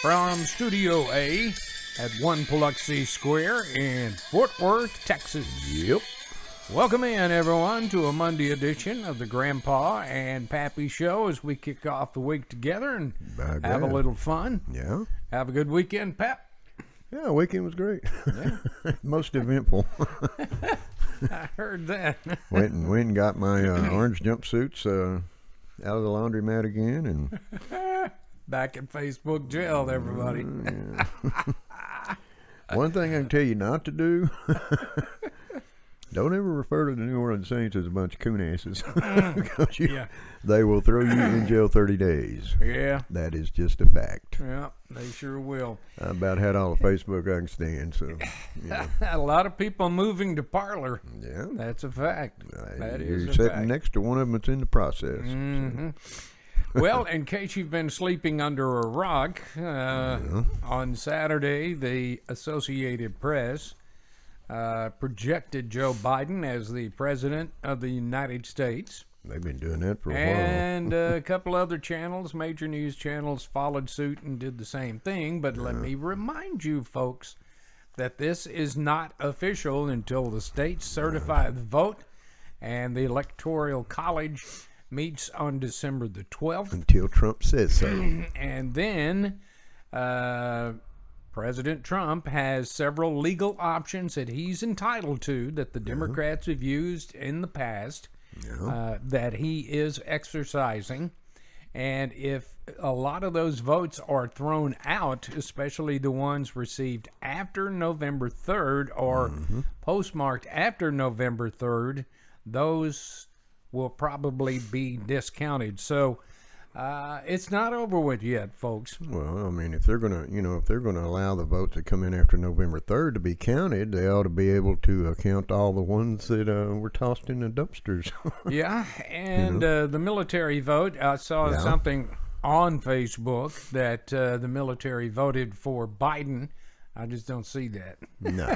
from Studio A at 1 Biloxi Square in Fort Worth, Texas. Yep. Welcome in, everyone, to a Monday edition of the Grandpa-N-Pappy Show as we kick off the week together and have a little fun. Yeah. Have a good weekend, Pap. Yeah, weekend was great. Yeah. Most eventful. I heard that. went and got my orange jumpsuits out of the laundromat again, and back in Facebook jail, everybody. Yeah. One thing I can tell you not to do: don't ever refer to the New Orleans Saints as a bunch of coon asses, because they will throw you in jail 30 days. Yeah, that is just a fact. Yeah, they sure will. I about had all the Facebook I can stand. So, a lot of people moving to Parler. Yeah, that's a fact. That is You're a sitting fact. next to one of them that's in the process. Mm-hmm. Well, in case you've been sleeping under a rock, on Saturday, the Associated Press projected Joe Biden as the President of the United States. They've been doing that for a while. And a couple other channels, major news channels, followed suit and did the same thing. But let me remind you, folks, that this is not official until the states certify the vote, and the Electoral College meets on December the 12th. Until Trump says so. And then President Trump has several legal options that he's entitled to that the Democrats have used in the past that he is exercising. And if a lot of those votes are thrown out, especially the ones received after November 3rd or postmarked after November 3rd, those will probably be discounted. So it's not over with yet, folks. Well, I mean, if they're gonna, if they're gonna allow the votes that come in after November 3rd to be counted, they ought to be able to count all the ones that were tossed in the dumpsters. Yeah, and the military vote. I saw something on Facebook that the military voted for Biden. I just don't see that. No.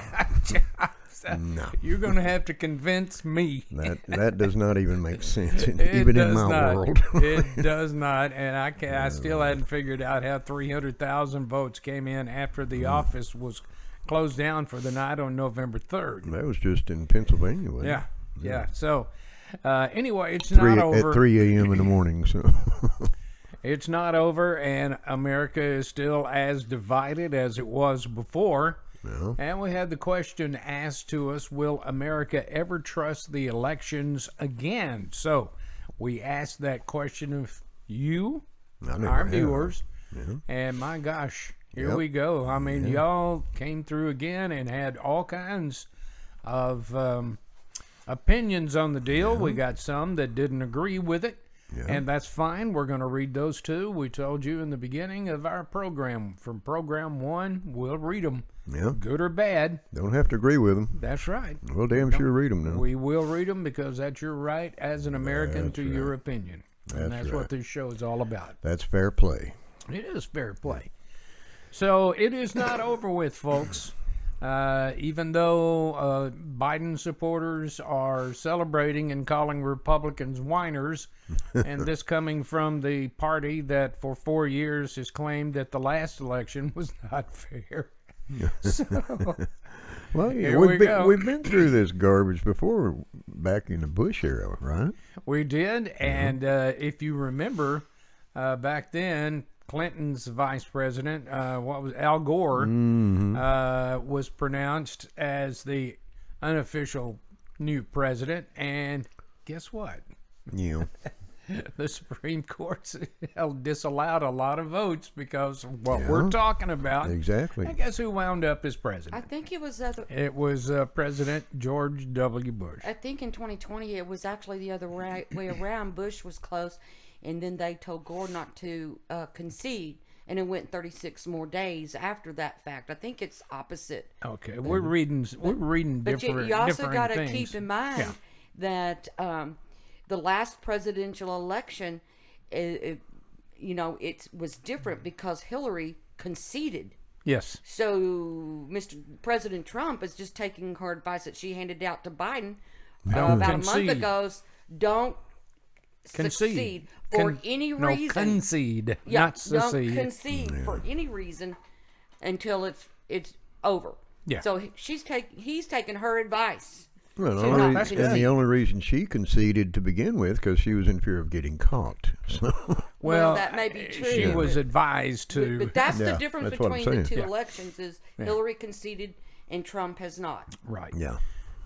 No. You're going to have to convince me. That does not even make sense, even in my world. It does not, and I still hadn't figured out how 300,000 votes came in after the office was closed down for the night on November 3rd. That was just in Pennsylvania, wasn't it? Yeah. So, anyway, it's not over. At 3 a.m. in the morning, so... It's not over, and America is still as divided as it was before. Yeah. And we had the question asked to us, will America ever trust the elections again? So we asked that question of you, our viewers, and my gosh, here we go. I mean, y'all came through again and had all kinds of opinions on the deal. We got some that didn't agree with it. Yeah. And that's fine. We're going to read those too. We told you in the beginning of our program, from program 1, we'll read them. Yeah. Good or bad. Don't have to agree with them. That's right. We'll damn sure read them now. We will read them because that's your right as an American to your opinion. And that's what this show is all about. That's fair play. It is fair play. So it is not over with, folks. Even though Biden supporters are celebrating and calling Republicans whiners, and this coming from the party that for 4 years has claimed that the last election was not fair. So, well, we've been through this garbage before, back in the Bush era, right? We did, and if you remember, back then, Clinton's vice president, Al Gore, was pronounced as the unofficial new president, and guess what? Yeah. The Supreme Court disallowed a lot of votes because of what we're talking about. Exactly. And guess who wound up as president? I think it was... It was President George W. Bush. I think in 2020 it was actually the other way around. Bush was close, and then they told Gore not to concede, and it went 36 more days after that fact. I think it's opposite. Okay, we're reading different things. But you also got to keep in mind that the last presidential election, it was different because Hillary conceded. Yes. So Mr. President Trump is just taking her advice that she handed out to Biden about a month ago. Don't succeed for any reason. Concede, Yeah, not secede. Don't concede for any reason until it's over. Yeah. So he's taking her advice. Well, The only reason she conceded to begin with because she was in fear of getting caught. So. Well, that may be true. She was advised to. But that's the difference that's what I'm between the two saying. elections is Hillary conceded and Trump has not. Right. Yeah.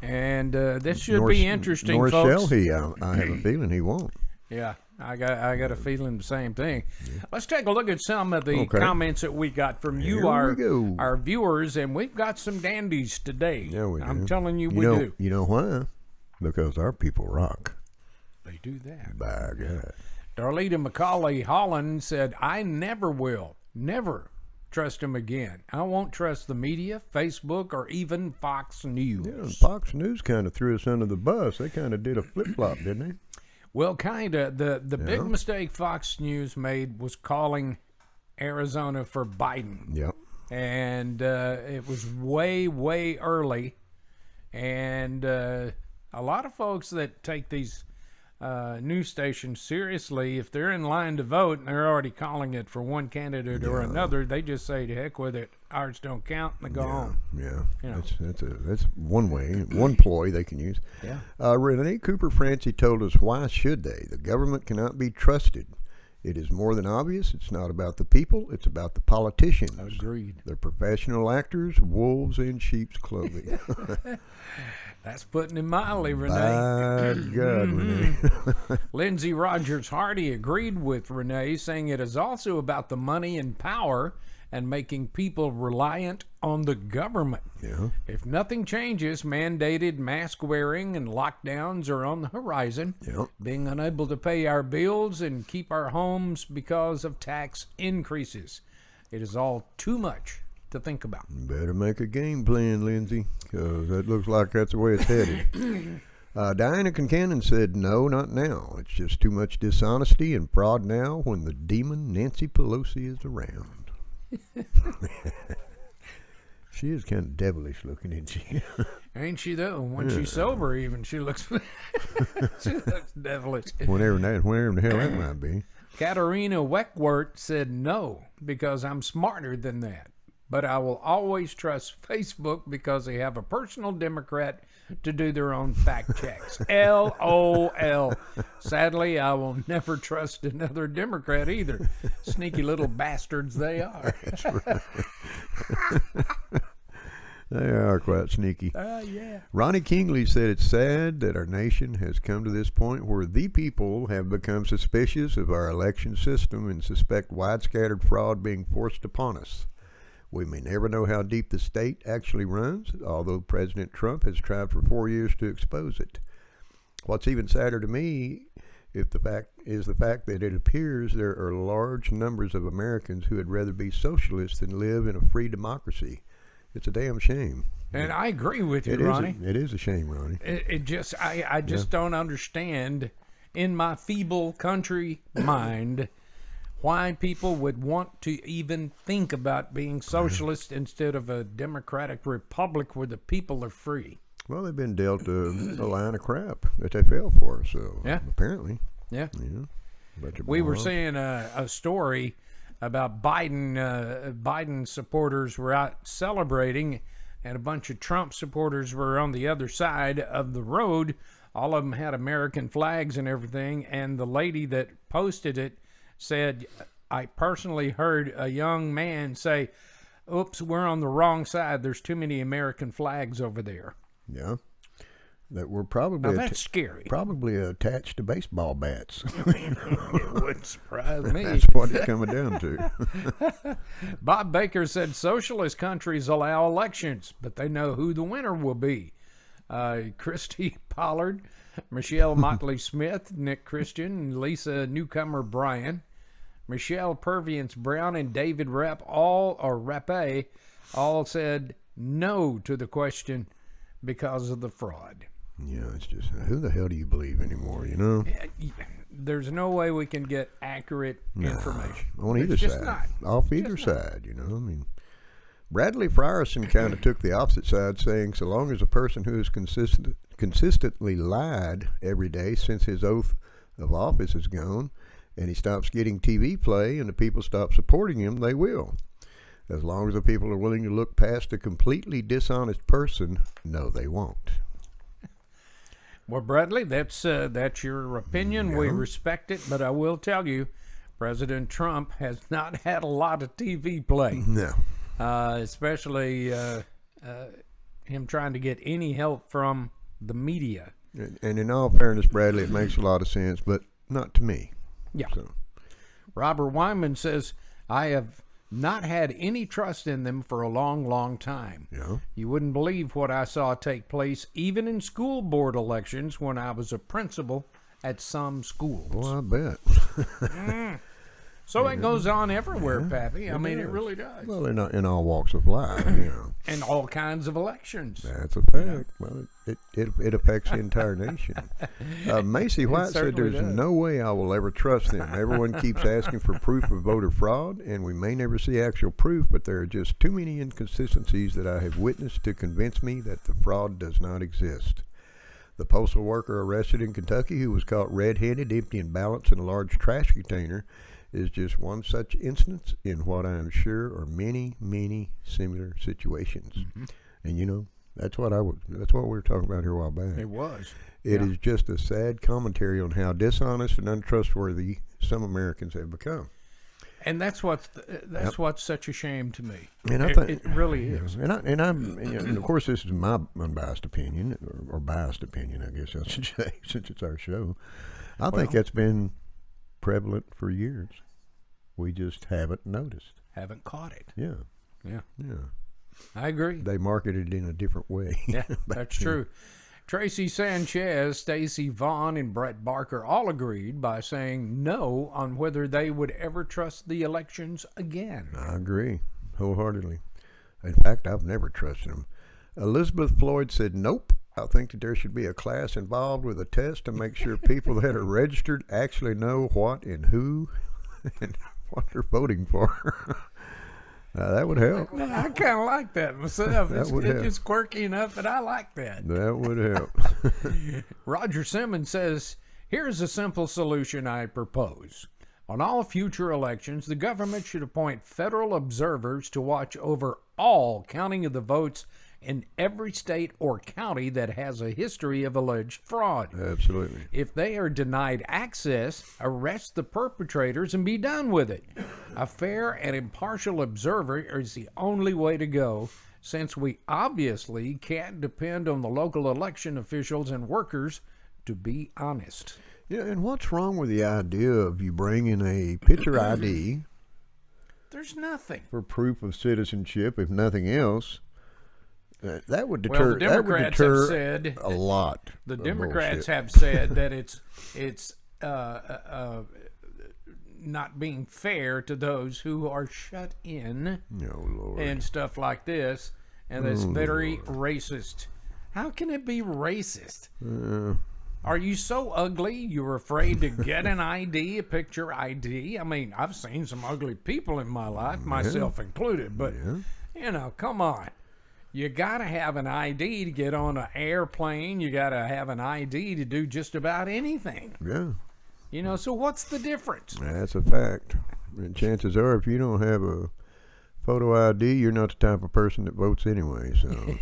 And this should be interesting, nor folks. shall he. I have a feeling he won't. Yeah, I got a feeling the same thing. Let's take a look at some of the comments that we got from you, Here our viewers, and we've got some dandies today. Yeah, we do. I'm telling you, we do. You know why? Because our people rock. They do that. By God. Darlita Macaulay Holland said, I never will, never trust him again. I won't trust the media, Facebook, or even Fox News. Yeah, Fox News kind of threw us under the bus. They kind of did a flip-flop, didn't they? Well, kind of. The big mistake Fox News made was calling Arizona for Biden. Yep. And it was way, way early. And a lot of folks that take these news stations seriously, if they're in line to vote and they're already calling it for one candidate or another, they just say to heck with it. Ours don't count, and they go home. Yeah, You know. that's one way, one ploy they can use. Yeah. Renee Cooper Francie told us, why should they? The government cannot be trusted. It is more than obvious. It's not about the people. It's about the politicians. Agreed. They're professional actors, wolves in sheep's clothing. That's putting it mildly, Renee. By God, Renee. Lindsey Rogers Hardy agreed with Renee, saying it is also about the money and power and making people reliant on the government. Yeah. If nothing changes, mandated mask wearing and lockdowns are on the horizon. Yep. Being unable to pay our bills and keep our homes because of tax increases. It is all too much to think about. Better make a game plan, Lindsay, because that looks like that's the way it's headed. Diana Concannon said, no, not now. It's just too much dishonesty and fraud now when the demon Nancy Pelosi is around. She is kind of devilish looking, isn't she? Ain't she though? When she's sober even, she looks devilish. Whenever in the hell that might be. Katarina Weckworth said no, because I'm smarter than that. But I will always trust Facebook because they have a personal Democrat to do their own fact checks. LOL. Sadly, I will never trust another Democrat either. Sneaky little bastards they are. They are quite sneaky. Yeah. Ronnie Kingley said it's sad that our nation has come to this point where the people have become suspicious of our election system and suspect wide-scattered fraud being forced upon us. We may never know how deep the state actually runs, although President Trump has tried for 4 years to expose it. What's even sadder to me is the fact that it appears there are large numbers of Americans who would rather be socialists than live in a free democracy. It's a damn shame. And I agree with you, Ronnie. It is a shame, Ronnie. I just don't understand in my feeble country mind why people would want to even think about being socialist instead of a democratic republic where the people are free. Well, they've been dealt a line of crap that they fell for, so apparently. Yeah. We were seeing a story about Biden. Biden supporters were out celebrating, and a bunch of Trump supporters were on the other side of the road. All of them had American flags and everything, and the lady that posted it said, I personally heard a young man say, oops, we're on the wrong side. There's too many American flags over there. Yeah. That were probably now that's scary. Probably attached to baseball bats. It wouldn't surprise me. That's what it's coming down to. Bob Baker said socialist countries allow elections, but they know who the winner will be. Christy Pollard, Michelle Motley Smith, Nick Christian, Lisa Newcomer Bryan, Michelle Purviance Brown, and David Rapp all said no to the question because of the fraud. Yeah, it's just, who the hell do you believe anymore, you know? There's no way we can get accurate information. On either side. Off either side, you know? I mean, Bradley Frierson kind of took the opposite side, saying so long as a person who has consistently lied every day since his oath of office is gone and he stops getting TV play and the people stop supporting him, they will. As long as the people are willing to look past a completely dishonest person, no, they won't. Well, Bradley, that's your opinion. Yeah. We respect it, but I will tell you, President Trump has not had a lot of TV play. No. Especially him trying to get any help from the media. And in all fairness, Bradley, it makes a lot of sense, but not to me. Yeah. So. Robert Wyman says, I have not had any trust in them for a long, long time. Yeah. You wouldn't believe what I saw take place even in school board elections when I was a principal at some schools. Well, I bet. So it goes on everywhere, Pappy. I mean, it really does. Well, in all walks of life, you know. And all kinds of elections. That's a fact. Well, it affects the entire nation. Macy White said, there's no way I will ever trust them. Everyone keeps asking for proof of voter fraud, and we may never see actual proof, but there are just too many inconsistencies that I have witnessed to convince me that the fraud does not exist. The postal worker arrested in Kentucky who was caught red-handed emptying ballots in a large trash container is just one such instance in what I am sure are many, many similar situations. Mm-hmm. And you know, that's what we were talking about here a while back. It was. It is just a sad commentary on how dishonest and untrustworthy some Americans have become. And that's what's such a shame to me. And it really is. And of course, this is my unbiased opinion, or biased opinion, I guess I should say, since it's our show. I think that's been prevalent for years. We just haven't noticed. Haven't caught it. Yeah. Yeah. Yeah. I agree. They marketed it in a different way. Yeah, that's true. Tracy Sanchez, Stacey Vaughn, and Brett Barker all agreed by saying no on whether they would ever trust the elections again. I agree wholeheartedly. In fact, I've never trusted them. Elizabeth Floyd said nope. I think that there should be a class involved with a test to make sure people that are registered actually know what and who and what they're voting for. That would help. I kind of like that myself. It's just quirky enough that I like that. That would help. Roger Simmons says, here's a simple solution I propose. On all future elections, the government should appoint federal observers to watch over all counting of the votes in every state or county that has a history of alleged fraud. Absolutely. If they are denied access, arrest the perpetrators and be done with it. A fair and impartial observer is the only way to go, since we obviously can't depend on the local election officials and workers to be honest. Yeah, and what's wrong with the idea of you bringing a picture ID? There's nothing. For proof of citizenship, if nothing else. That would deter. Well, the Democrats have said a lot. The Democrats have said that it's not being fair to those who are shut in and stuff like this, and it's very racist. How can it be racist? Are you so ugly you're afraid to get an ID, a picture ID? I mean, I've seen some ugly people in my life, myself included, but you know, come on. You got to have an ID to get on an airplane. You got to have an ID to do just about anything. Yeah. You know, so what's the difference? That's a fact. And chances are, if you don't have a photo ID, you're not the type of person that votes anyway. So,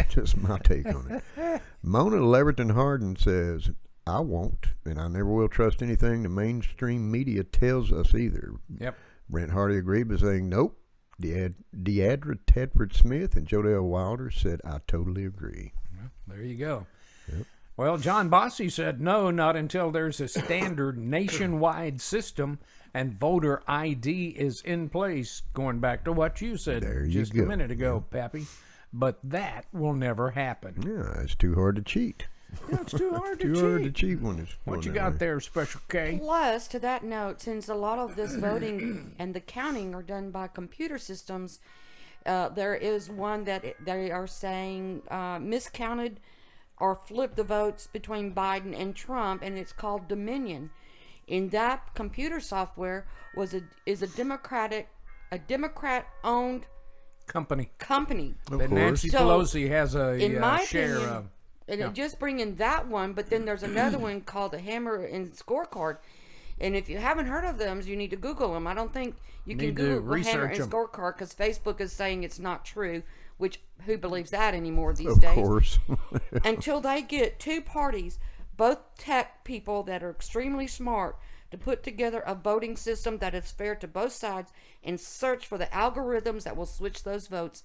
just my take on it. Mona Leverton Harden says, I won't, and I never will trust anything the mainstream media tells us either. Yep. Brent Hardy agreed by saying, nope. Deidre Tedford Smith and Jodelle Wilder said, I totally agree. Well, there you go. Yep. Well, John Bossy said no, not until there's a standard nationwide system and voter ID is in place, going back to what you said just a minute ago, Pappy. But that will never happen. Yeah, it's too hard to cheat. Yeah, it's too hard to cheat. Too hard to cheat when it's what you got there, Special K? Plus, to that note, since a lot of this voting and the counting are done by computer systems, there is one that they are saying miscounted or flipped the votes between Biden and Trump, and it's called Dominion. In that computer software is a Democrat-owned company. That Nancy Pelosi has a in my share opinion, of. And just bringing that one, but then there's another one called the Hammer and Scorecard. And if you haven't heard of them, you need to Google them. I don't think you can Google Hammer and Scorecard because Facebook is saying it's not true, which who believes that anymore these days? Of course. Until they get two parties, both tech people that are extremely smart, to put together a voting system that is fair to both sides and search for the algorithms that will switch those votes,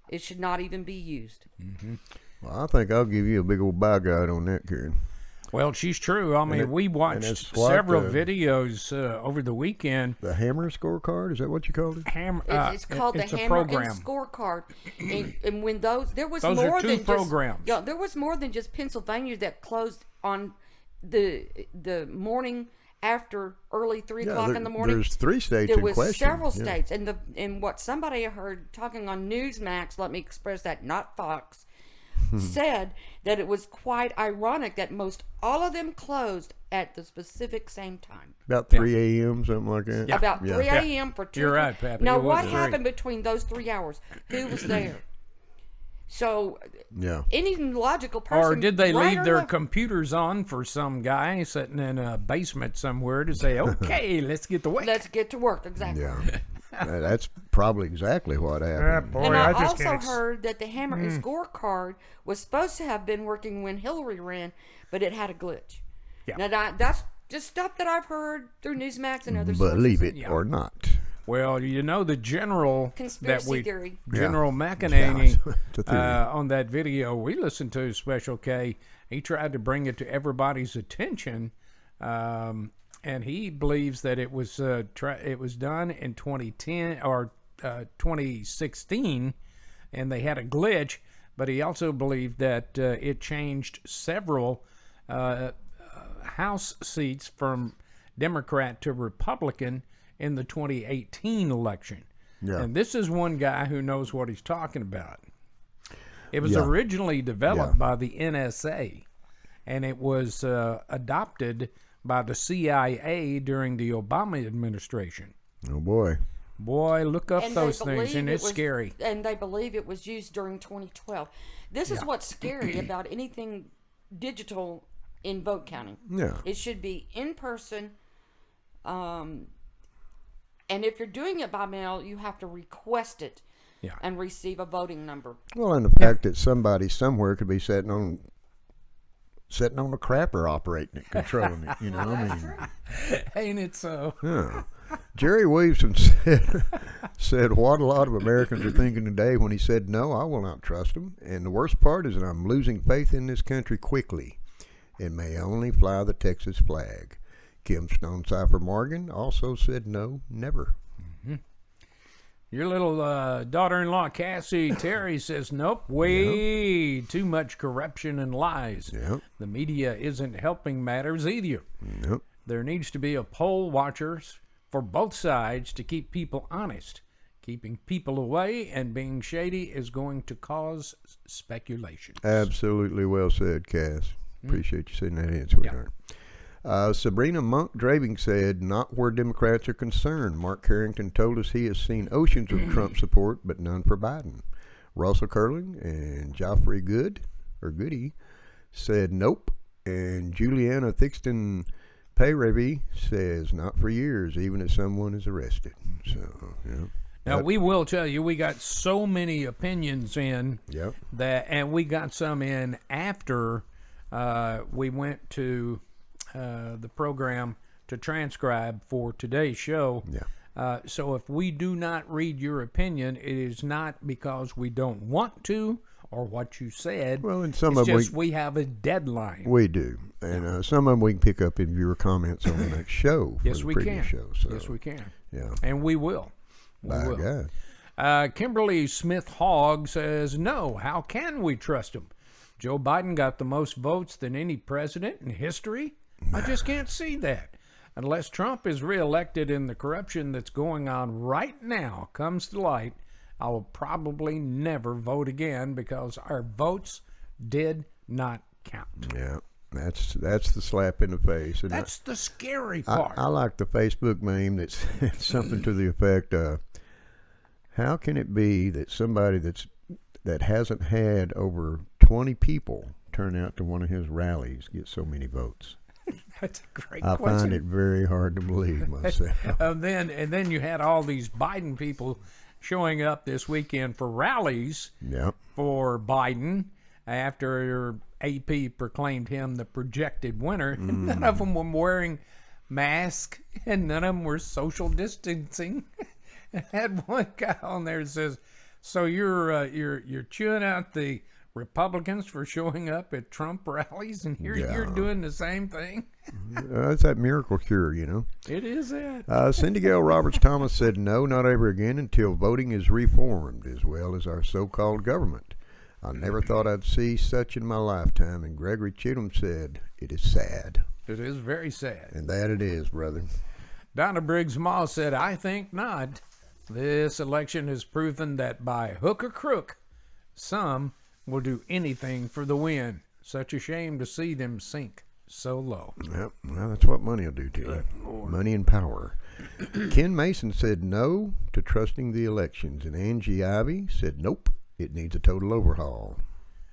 it should not even be used. Mm-hmm. Well, I think I'll give you a big old bye guide on that, Karen. Well, she's true. I mean, we watched several videos over the weekend. The Hammer Scorecard, is that what you called it? It's called the Hammer and Scorecard. And when there was more than programs. There was more than just Pennsylvania that closed on the morning after early 3 o'clock in the morning. There's 3 states in question. There was several states, and what somebody heard talking on Newsmax, let me express that, not Fox, said that it was quite ironic that most all of them closed at the specific same time. About 3 a.m., something like that? Yeah. About 3 a.m. for 2 You're right, Pappy. Now, what happened between those 3 hours? Who was there? So, any logical person... Or did they leave their computers on for some guy sitting in a basement somewhere to say, okay, let's get to work? Let's get to work, exactly. Yeah. That's probably exactly what happened. Boy, and I also heard that the Hammer and Scorecard was supposed to have been working when Hillary ran, but it had a glitch. Yeah. Now, that's just stuff that I've heard through Newsmax and other sources. Believe it or not. Well, you know, the general conspiracy theory. General McEnany on that video we listened to, Special K, he tried to bring it to everybody's attention, and he believes that it was done in 2010 or 2016, and they had a glitch. But he also believed that it changed several House seats from Democrat to Republican in the 2018 election. Yeah. And this is one guy who knows what he's talking about. It was originally developed by the NSA, and it was adopted by the CIA during the Obama administration. Oh, boy. Boy, look up those things, and it's scary. And they believe it was used during 2012. This is what's scary about anything digital in vote counting. Yeah. It should be in person. And if you're doing it by mail, you have to request it and receive a voting number. Well, and the fact that somebody somewhere could be sitting on a crapper operating it, controlling it, you know, I mean. Ain't it so? Yeah. Jerry Williamson said what a lot of Americans are thinking today when he said, no, I will not trust them. And the worst part is that I'm losing faith in this country quickly and may only fly the Texas flag. Kim Stonecipher Morgan also said no, never. Mm-hmm. Your little daughter-in-law, Cassie Terry, says, nope, way too much corruption and lies. Yep. The media isn't helping matters either. Nope. There needs to be a poll watchers for both sides to keep people honest. Keeping people away and being shady is going to cause speculation. Absolutely well said, Cass. Appreciate you saying that in, sweetheart. Sabrina Monk-Draving said, not where Democrats are concerned. Mark Carrington told us he has seen oceans of Trump support, but none for Biden. Russell Curling and Joffrey Goody said nope. And Juliana Thixton Payrevy says not for years, even if someone is arrested. So, Now, we will tell you, we got so many opinions in that, and we got some in after we went to the program to transcribe for today's show. So if we do not read your opinion, it is not because we don't want to or what you said. Well, and some it's of them just we have a deadline. We do. And some of them we can pick up in your comments on the next show. Yes, we can. Show, so. Yes, we can. Yeah. And we will. By God. Kimberly Smith Hogg says, no, how can we trust him? Joe Biden got the most votes than any president in history. I just can't see that. Unless Trump is reelected and the corruption that's going on right now comes to light, I will probably never vote again because our votes did not count. Yeah, that's the slap in the face. And that's the scary part. I like the Facebook meme that's something to the effect of, how can it be that somebody that hasn't had over 20 people turnout to one of his rallies get so many votes? That's a great I question. find it very hard to believe myself. And then you had all these Biden people showing up this weekend for rallies Yep. for Biden after AP proclaimed him the projected winner. None of them were wearing masks, and none of them were social distancing. I had one guy on there that says, "So you're chewing out the Republicans for showing up at Trump rallies, and here you're doing the same thing." It's that miracle cure, you know. It is that. Cindy Gale Roberts Thomas said, "No, not ever again until voting is reformed, as well as our so-called government. I never thought I'd see such in my lifetime." And Gregory Chittum said, "It is sad." It is very sad. And that it is, brother. Donna Briggs Moss said, "I think not. This election has proven that by hook or crook, some will do anything for the win. Such a shame to see them sink so low." Yep. Well, that's what money will do to you. Money and power. Ken Mason said no to trusting the elections. And Angie Ivy said nope. It needs a total overhaul.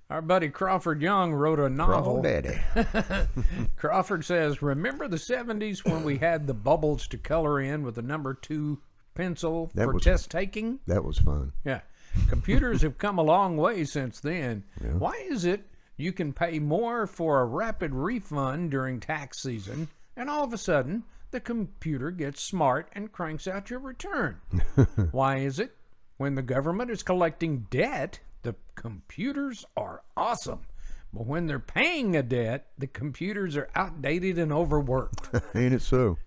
Our buddy Crawford Young wrote a novel. Oh, Daddy. Crawford says, "Remember the 70s when we had the bubbles to color in with the number 2 pencil for test taking?" That was fun. Yeah. Computers have come a long way since then. Yeah. Why is it you can pay more for a rapid refund during tax season, and all of a sudden the computer gets smart and cranks out your return? Why is it when the government is collecting debt, the computers are awesome, but when they're paying a debt, the computers are outdated and overworked? Ain't it so?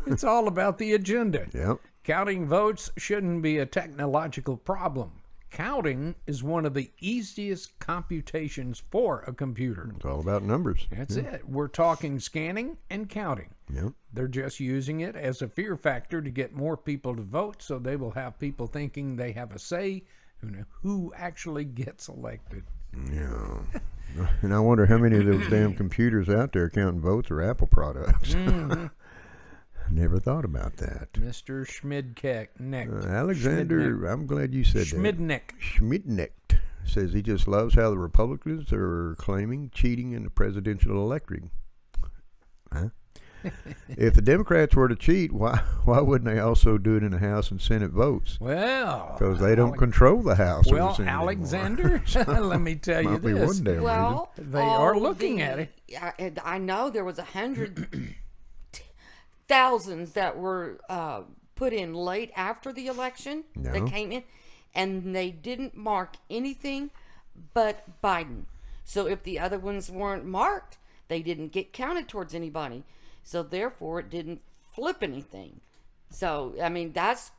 It's all about the agenda. Yep. Counting votes shouldn't be a technological problem. Counting is one of the easiest computations for a computer. It's all about numbers. That's it. We're talking scanning and counting. Yep. They're just using it as a fear factor to get more people to vote, so they will have people thinking they have a say in who actually gets elected. Yeah. And I wonder how many of those damn computers out there counting votes are Apple products. Never thought about that. Mr. Schmidkeck. Alexander, I'm glad you said Schmidnick. that. Schmidnick says he just loves how the Republicans are claiming cheating in the presidential election. Huh? If the Democrats were to cheat, why wouldn't they also do it in the House and Senate votes? Well, because they don't control the House. Well, or the Senate Alexander, let me tell you Might be this. one damn Well, They are looking at it. I know there was 100 thousands that were put in late after the election that came in, and they didn't mark anything but Biden. So if the other ones weren't marked, they didn't get counted towards anybody. So therefore, it didn't flip anything. So, I mean, that's,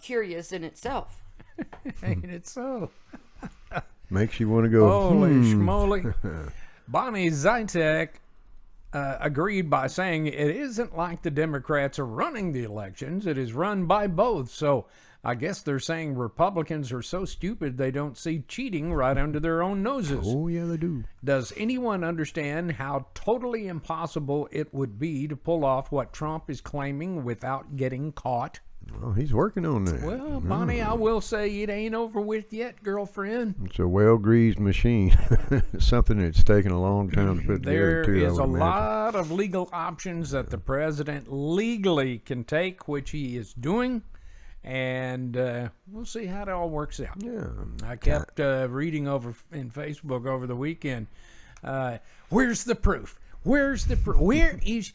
curious in itself. Ain't it so? Makes you want to go, Holy schmoly. Bonnie Zytek agreed by saying it isn't like the Democrats are running the elections. It is run by both. So I guess they're saying Republicans are so stupid they don't see cheating right under their own noses. Oh, yeah, they do. Does anyone understand how totally impossible it would be to pull off what Trump is claiming without getting caught? Oh, he's working on that. Well, Bonnie, I will say it ain't over with yet, girlfriend. It's a well-greased machine. Something that's taken a long time to put There together, too, is a lot of legal options that the president legally can take, which he is doing. And we'll see how it all works out. Yeah. I kept reading over in Facebook over the weekend. Where's the proof? Where's the proof? Where is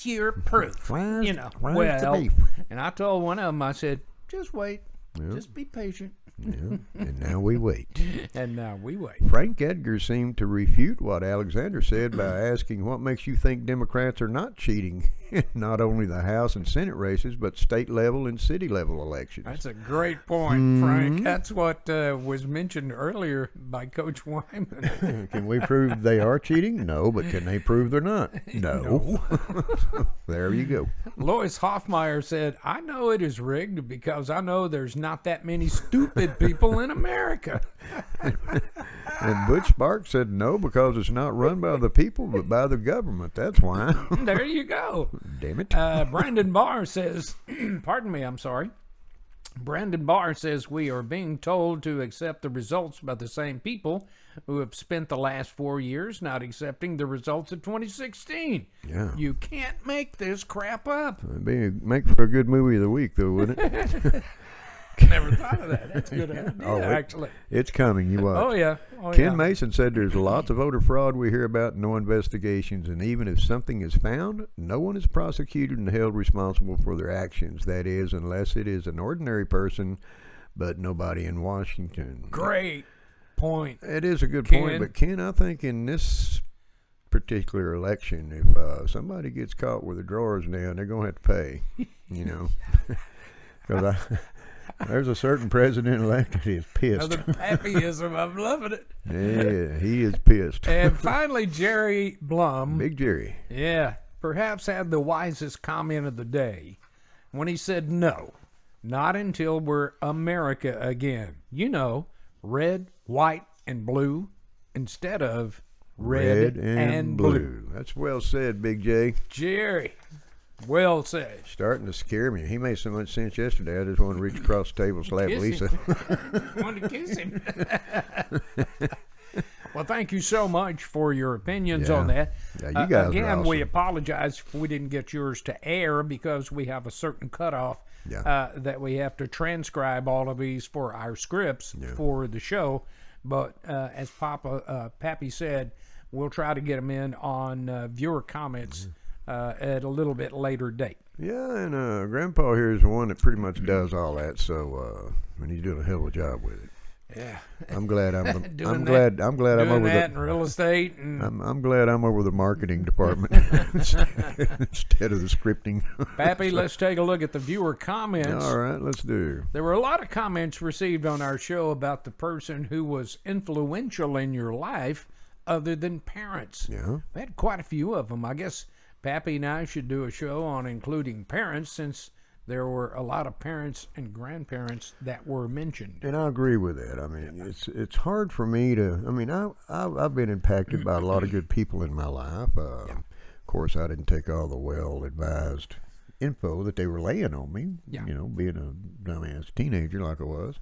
your proof? Where's the beef? And I told one of them, I said, just wait. Yeah. Just be patient. Yeah. And now we wait. And now we wait. Frank Edgar seemed to refute what Alexander said by asking what makes you think Democrats are not cheating in not only the House and Senate races, but state level and city level elections. That's a great point, Frank. That's what was mentioned earlier by Coach Wyman. Can we prove they are cheating? No, but can they prove they're not? No. There you go. Lois Hoffmeyer said, I know it is rigged because I know there's not that many stupid people in America. And Butch Sparks said no, because it's not run by the people but by the government. That's why. There you go. Damn it. Brandon Barr says, pardon me, I'm sorry. Brandon Barr says we are being told to accept the results by the same people who have spent the last 4 years not accepting the results of 2016. Yeah. You can't make this crap up. It'd make for a good movie of the week, though, wouldn't it? Never thought of that. That's a good idea, actually. It's coming. You watch. Oh, yeah. Ken Mason said there's lots of voter fraud we hear about, no investigations, and even if something is found, no one is prosecuted and held responsible for their actions. That is, unless it is an ordinary person, but nobody in Washington. Great point. It is a good Ken. point, but Ken, I think in this particular election, if somebody gets caught with the drawers down, they're going to have to pay, you know. Because there's a certain president-elect that is pissed. The pappyism, I'm loving it. Yeah, he is pissed. And finally, Jerry Blum. Big Jerry. Yeah, perhaps had the wisest comment of the day when he said, no, not until we're America again. You know, red, white, and blue instead of red and blue. That's well said, Big J. Jerry, well said. Starting to scare me. He made so much sense yesterday, I just want to reach across the table, slap Kiss Lisa. Want to kiss him. Well, thank you so much for your opinions on that. Yeah, you guys are again, we awesome. apologize if we didn't get yours to air because we have a certain cutoff that we have to transcribe all of these for our scripts for the show. But as Pappy said, we'll try to get them in on viewer comments at a little bit later date. Yeah, and Grandpa here is the one that pretty much does all that, so and he's doing a hell of a job with it. Yeah, I'm glad I'm doing glad that, I'm glad I'm doing over that in real estate. And I'm glad I'm over the marketing department instead of the scripting. Pappy, let's take a look at the viewer comments. All right, let's do. There were a lot of comments received on our show about the person who was influential in your life other than parents. Yeah. We had quite a few of them. I guess Pappy and I should do a show on including parents since there were a lot of parents and grandparents that were mentioned. And I agree with that. I mean, it's hard for me to. I mean, I've been impacted by a lot of good people in my life. Of course, I didn't take all the well-advised info that they were laying on me. Yeah. You know, being a dumbass teenager like I was.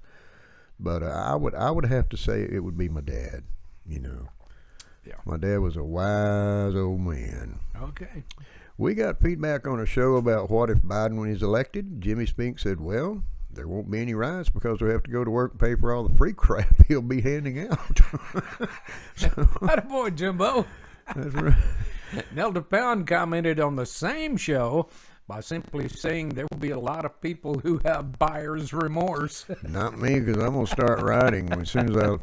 But I would have to say it would be my dad. You know. Yeah. My dad was a wise old man. Okay. We got feedback on a show about what if Biden, when he's elected. Jimmy Spink said, well, there won't be any riots because we'll have to go to work and pay for all the free crap he'll be handing out. Attaboy, Jimbo. That's right. Nelda Pound commented on the same show by simply saying there will be a lot of people who have buyer's remorse. Not me, because I'm going to start writing as soon as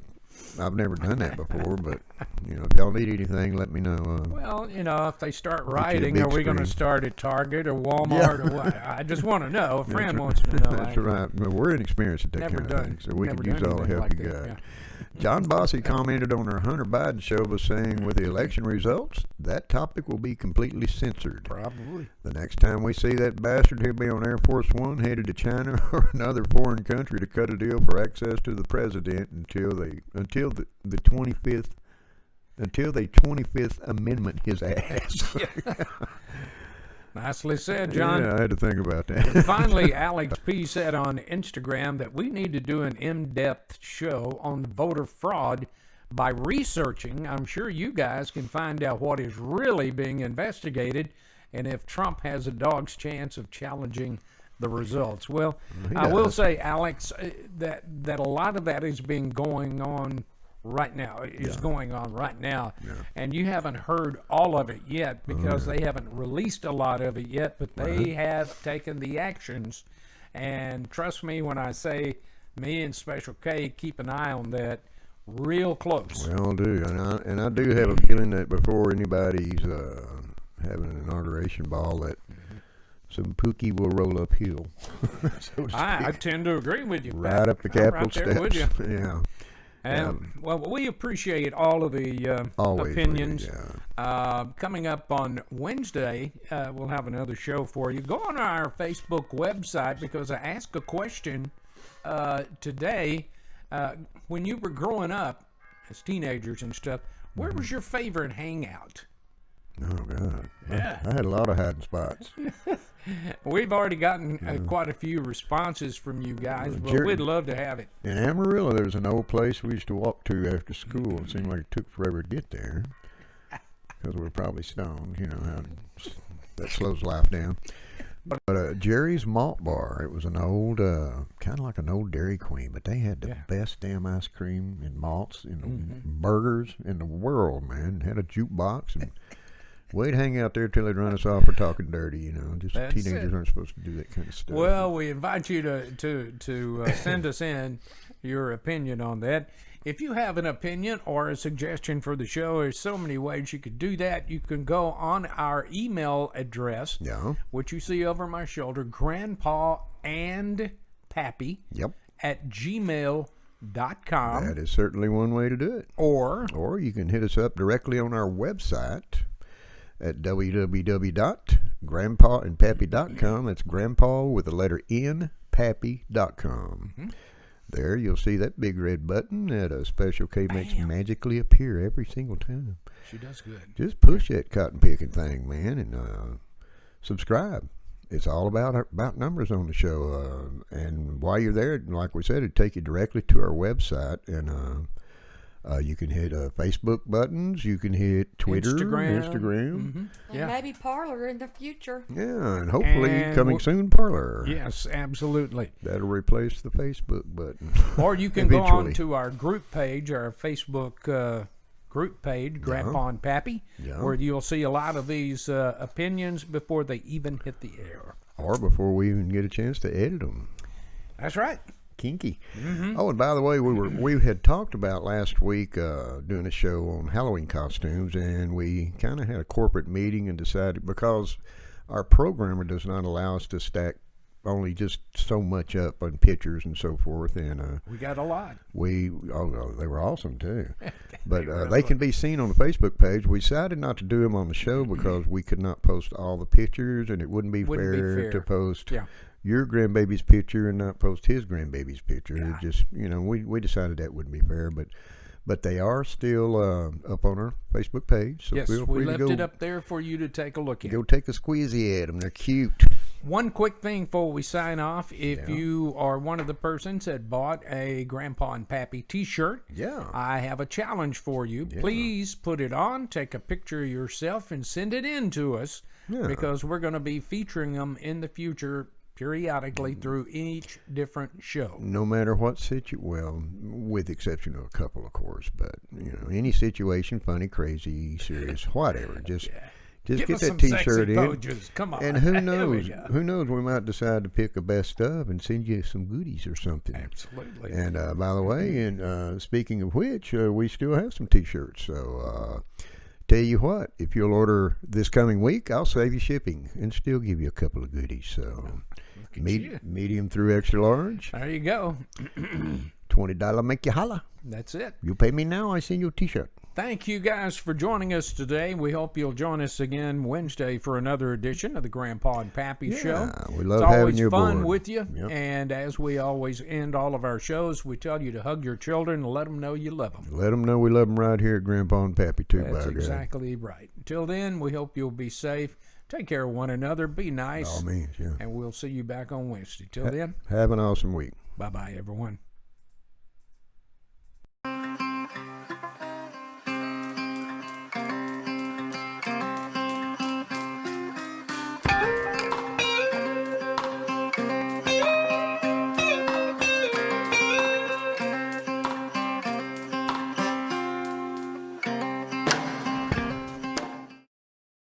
I've never done that before, but, you know, if y'all need anything, let me know. Well, you know, if they start writing, are we going to start at Target or Walmart or what? I just want to know. A friend wants to know. That's right. Well, we're inexperienced at that Never kind done. of thing, so we Never could use done all the anything help like you that, got. yeah. John Bossy commented on our Hunter Biden show by saying, with the election results, that topic will be completely censored. Probably. The next time we see that bastard, he'll be on Air Force One headed to China or another foreign country to cut a deal for access to the president until they 25th Amendment his ass. Nicely said, John. Yeah, I had to think about that. And finally, Alex P. said on Instagram that we need to do an in-depth show on voter fraud by researching. I'm sure you guys can find out what is really being investigated and if Trump has a dog's chance of challenging the results. Well, I will say, Alex, that a lot of that is going on right now, and you haven't heard all of it yet because they haven't released a lot of it yet, but they have taken the actions, and trust me when I say me and Special K keep an eye on that real close. Well, I do, and I do have a feeling that before anybody's having an inauguration ball that some pookie will roll uphill. So to I speak. tend to agree with you. Right up the I'm Capitol right there with steps. you. Yeah. Well, we appreciate all of the Always opinions. yeah. Coming up on Wednesday, we'll have another show for you. Go on our Facebook website because I asked a question today. When you were growing up as teenagers and stuff, where was your favorite hangout? Oh, God. Yeah. I had a lot of hiding spots. We've already gotten quite a few responses from you guys, but we'd love to have it. In Amarillo, there's an old place we used to walk to after school. It seemed like it took forever to get there because we were probably stoned. You know how that slows life down. But Jerry's Malt Bar, it was an old, kind of like an old Dairy Queen, but they had the best damn ice cream and malts and burgers in the world, man. Had a jukebox, and we'd hang out there till they'd run us off for talking dirty, you know. Just teenagers aren't supposed to do that kind of stuff. Well, we invite you to send us in your opinion on that. If you have an opinion or a suggestion for the show, there's so many ways you could do that. You can go on our email address, which you see over my shoulder, Grandpa-N-Pappy at gmail.com. That is certainly one way to do it. Or you can hit us up directly on our website at www.grandpa-and-pappy.com. That's grandpa with the letter N, pappy.com. There, you'll see that big red button that a Special K makes magically appear every single time. She does good. Just push that cotton picking thing, man, and subscribe. It's all about numbers on the show. And while you're there, like we said, it'd take you directly to our website, and you can hit Facebook buttons. You can hit Twitter, Instagram. And maybe Parler in the future. Yeah, and hopefully coming soon, Parler. Yes, absolutely. That'll replace the Facebook button. Or you can go on to our group page, our Facebook group page, Grandpa-N-Pappy, where you'll see a lot of these opinions before they even hit the air. Or before we even get a chance to edit them. That's right. Kinky. Oh, and by the way, we had talked about last week doing a show on Halloween costumes, and we kind of had a corporate meeting and decided, because our programmer does not allow us to stack only just so much up on pictures and so forth, and we got a lot. They were awesome too, but they can be seen on the Facebook page. We decided not to do them on the show because we could not post all the pictures, and it wouldn't be fair to post your grandbaby's picture and not post his grandbaby's picture. It just, we decided that wouldn't be fair, but they are still up on our Facebook page. So yes, feel we free left to go, it up there for you to take a look at. Go take a squeezy at them. They're cute. One quick thing before we sign off. If you are one of the persons that bought a Grandpa-N-Pappy t-shirt, I have a challenge for you. Please put it on, take a picture of yourself, and send it in to us because we're going to be featuring them in the future periodically through each different show. No matter what well, with the exception of a couple, of course, but any situation, funny, crazy, serious, whatever, just get that t-shirt in. Come on. And who knows? Who knows? We might decide to pick a best of and send you some goodies or something. Absolutely. And by the way, and speaking of which, we still have some t-shirts. So tell you what, if you'll order this coming week, I'll save you shipping and still give you a couple of goodies. So medium through extra large. There you go. $20 make you holla. That's it. You pay me now, I send you a t-shirt. Thank you guys for joining us today. We hope you'll join us again Wednesday for another edition of the Grandpa-N-Pappy Show. We love having you aboard. It's always fun with you. Yep. And as we always end all of our shows, we tell you to hug your children and let them know you love them. Let them know we love them right here at Grandpa-N-Pappy too. That's exactly right. Until then, we hope you'll be safe. Take care of one another. Be nice. By all means, And we'll see you back on Wednesday. Till then, have an awesome week. Bye-bye, everyone.